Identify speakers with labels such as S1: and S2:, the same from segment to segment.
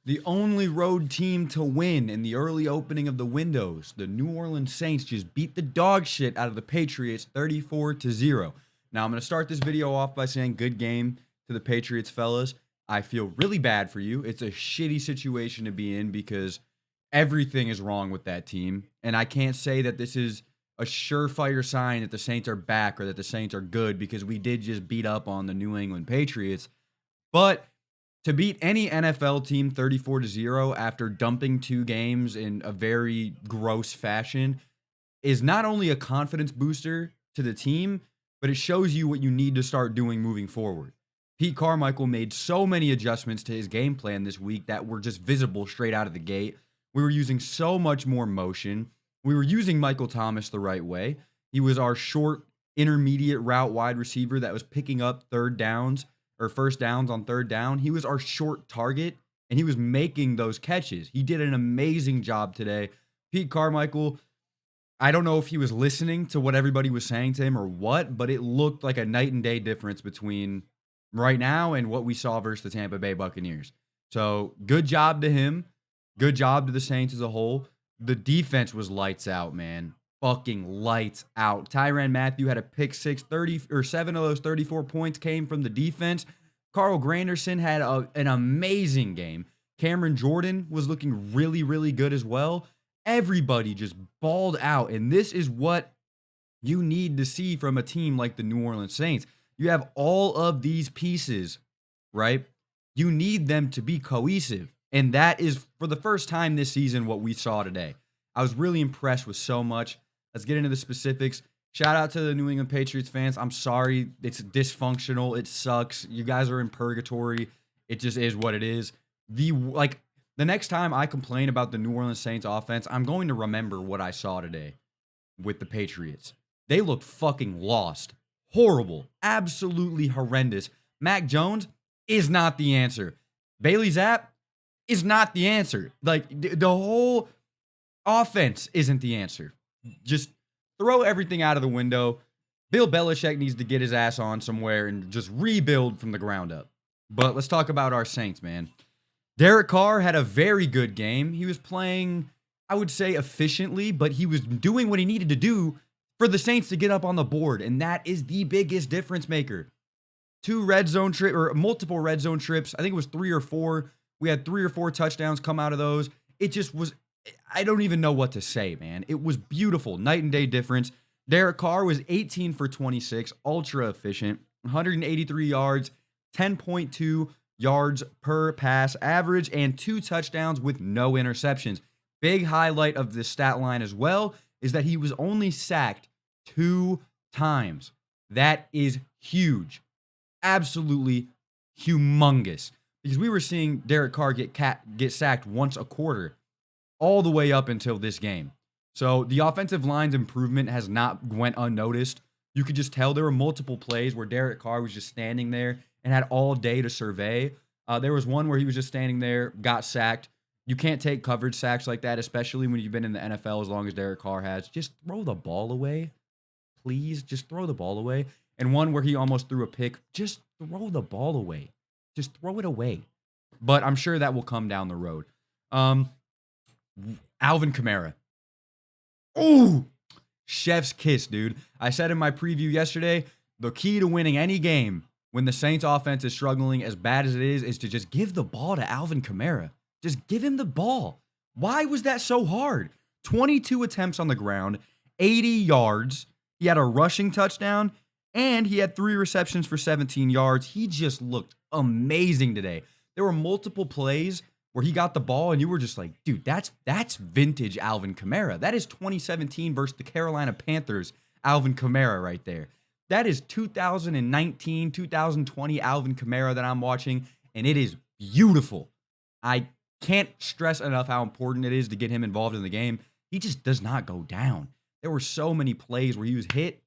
S1: The only road team to win in the early opening of the windows, the New Orleans Saints just beat the dog shit out of the Patriots 34-0. Now, I'm going to start this video off by saying good game to the Patriots, fellas. I feel really bad for you. It's a shitty situation to be in because everything is wrong with that team. And I can't say that this is a surefire sign that the Saints are back or that the Saints are good because we did just beat up on the New England Patriots. But to beat any NFL team 34-0 after dumping two games in a very gross fashion is not only a confidence booster to the team, but it shows you what you need to start doing moving forward. Pete Carmichael made so many adjustments to his game plan this week that were just visible straight out of the gate. We were using so much more motion. We were using Michael Thomas the right way. He was our short, intermediate route wide receiver that was picking up third downs or first downs on third down. He was our short target, and he was making those catches. He did an amazing job today. Pete Carmichael, I don't know if he was listening to what everybody was saying to him or what, but it looked like a night and day difference between right now and what we saw versus the Tampa Bay Buccaneers. So good job to him. Good job to the Saints as a whole. The defense was lights out, man. Fucking lights out. Tyrann Mathieu had a pick six, 30 or 7 of those 34 points came from the defense. Carl Granderson had an amazing game. Cameron Jordan was looking really, really good as well. Everybody just balled out, and this is what you need to see from a team like the New Orleans Saints. You have all of these pieces, right? You need them to be cohesive, and that is, for the first time this season, what we saw today. I was really impressed with so much. Let's get into the specifics. Shout out to the New England Patriots fans. I'm sorry. It's dysfunctional. It sucks. You guys are in purgatory. It just is what it is. The next time I complain about the New Orleans Saints offense, I'm going to remember what I saw today with the Patriots. They looked fucking lost. Horrible. Absolutely horrendous. Mac Jones is not the answer. Bailey Zapp is not the answer. Like, the whole offense isn't the answer. Just throw everything out of the window. Bill Belichick needs to get his ass on somewhere and just rebuild from the ground up. But let's talk about our Saints, man. Derek Carr had a very good game. He was playing, I would say, efficiently, but he was doing what he needed to do for the Saints to get up on the board, and that is the biggest difference maker. Multiple red zone trips. I think it was 3 or 4. We had 3 or 4 touchdowns come out of those. It just was, I don't even know what to say, man. It was beautiful. Night and day difference. Derek Carr was 18 for 26, ultra efficient, 183 yards, 10.2 yards per pass average, and 2 touchdowns with no interceptions. Big highlight of this stat line as well is that he was only sacked 2 times. That is huge. Absolutely humongous. Because we were seeing Derek Carr get sacked once a quarter all the way up until this game. So the offensive line's improvement has not went unnoticed. You could just tell there were multiple plays where Derek Carr was just standing there and had all day to survey. There was one where he was just standing there, got sacked. You can't take coverage sacks like that, especially when you've been in the NFL as long as Derek Carr has. Just throw the ball away. Please, just throw the ball away. And one where he almost threw a pick. Just throw the ball away. Just throw it away. But I'm sure that will come down the road. Alvin Kamara. Ooh, chef's kiss, dude. I said in my preview yesterday, the key to winning any game when the Saints offense is struggling as bad as it is to just give the ball to Alvin Kamara. Just give him the ball. Why was that so hard? 22 attempts on the ground, 80 yards. He had a rushing touchdown, and he had 3 receptions for 17 yards. He just looked amazing today. There were multiple plays where he got the ball, and you were just like, dude, that's vintage Alvin Kamara. That is 2017 versus the Carolina Panthers Alvin Kamara right there. That is 2019, 2020 Alvin Kamara that I'm watching, and it is beautiful. I can't stress enough how important it is to get him involved in the game. He just does not go down. There were so many plays where he was hit,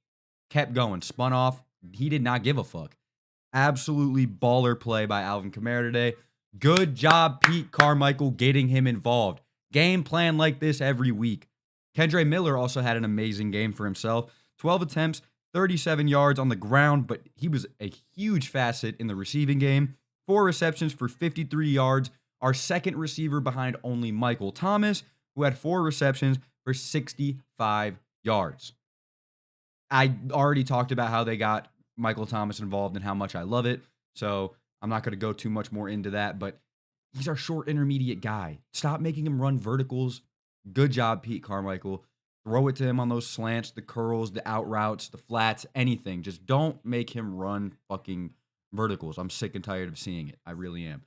S1: kept going, spun off. He did not give a fuck. Absolutely baller play by Alvin Kamara today. Good job, Pete Carmichael, getting him involved. Game plan like this every week. Kendre Miller also had an amazing game for himself. 12 attempts, 37 yards on the ground, but he was a huge facet in the receiving game. 4 receptions for 53 yards, our second receiver behind only Michael Thomas, who had 4 receptions for 65 yards. I already talked about how they got Michael Thomas involved and how much I love it. So I'm not going to go too much more into that, but he's our short intermediate guy. Stop making him run verticals. Good job, Pete Carmichael. Throw it to him on those slants, the curls, the out routes, the flats, anything. Just don't make him run fucking verticals. I'm sick and tired of seeing it. I really am.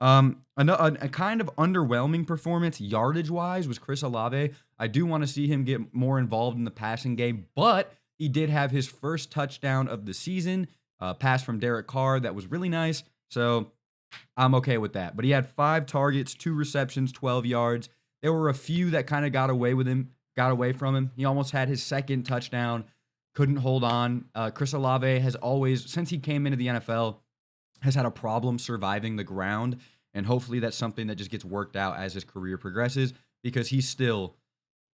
S1: A kind of underwhelming performance yardage wise was Chris Olave. I do want to see him get more involved in the passing game, but he did have his first touchdown of the season, pass from Derek Carr. That was really nice. So I'm okay with that. But he had 5 targets, 2 receptions, 12 yards. There were a few that kind of got away from him. He almost had his second touchdown, couldn't hold on. Chris Olave has always, since he came into the NFL, has had a problem surviving the ground. And hopefully that's something that just gets worked out as his career progresses, because he's still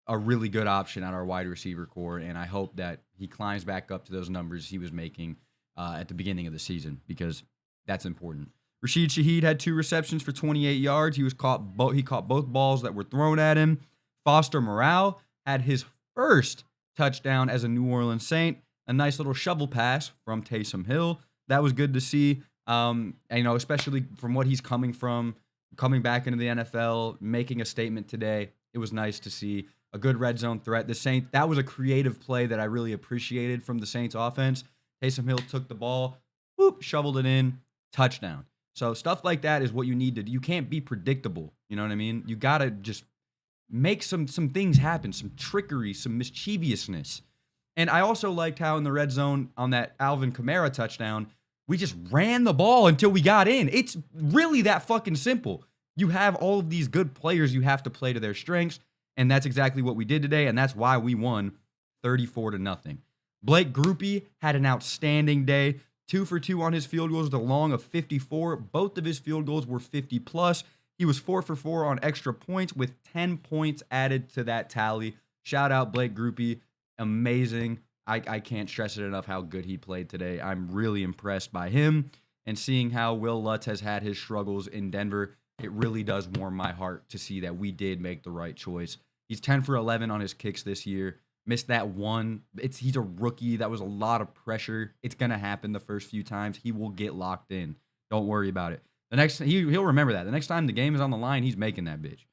S1: a really good option at our wide receiver core. And I hope that he climbs back up to those numbers he was making at the beginning of the season, because that's important. Rashid Shaheed had 2 receptions for 28 yards. He caught both balls that were thrown at him. Foster Morale had his first touchdown as a New Orleans Saint. A nice little shovel pass from Taysom Hill. That was good to see. And, especially from what he's coming back into the NFL, making a statement today. It was nice to see a good red zone threat. That was a creative play that I really appreciated from the Saints offense. Taysom Hill took the ball, shoveled it in, touchdown. So stuff like that is what you need to do. You can't be predictable. You know what I mean? You got to just make some things happen, some trickery, some mischievousness. And I also liked how in the red zone on that Alvin Kamara touchdown, we just ran the ball until we got in. It's really that fucking simple. You have all of these good players you have to play to their strengths, and that's exactly what we did today, and that's why we won 34-0. Blake Grupe had an outstanding day. 2 for 2 on his field goals with a long of 54. Both of his field goals were 50 plus. He was 4 for 4 on extra points with 10 points added to that tally. Shout out Blake Grupe. Amazing. I can't stress it enough how good he played today. I'm really impressed by him, and seeing how Will Lutz has had his struggles in Denver, it really does warm my heart to see that we did make the right choice. He's 10 for 11 on his kicks this year. Missed that one. He's a rookie. That was a lot of pressure. It's going to happen the first few times. He will get locked in. Don't worry about it. He'll remember that. The next time the game is on the line, he's making that bitch.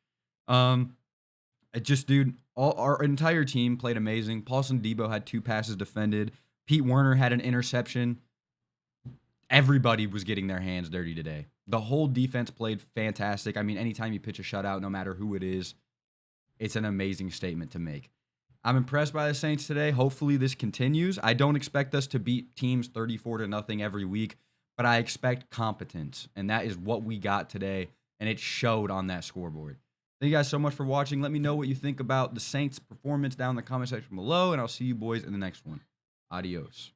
S1: Our entire team played amazing. Paulson Debo had 2 passes defended. Pete Werner had an interception. Everybody was getting their hands dirty today. The whole defense played fantastic. I mean, anytime you pitch a shutout, no matter who it is, it's an amazing statement to make. I'm impressed by the Saints today. Hopefully this continues. I don't expect us to beat teams 34-0 every week, but I expect competence, and that is what we got today, and it showed on that scoreboard. Thank you guys so much for watching. Let me know what you think about the Saints' performance down in the comment section below, and I'll see you boys in the next one. Adios.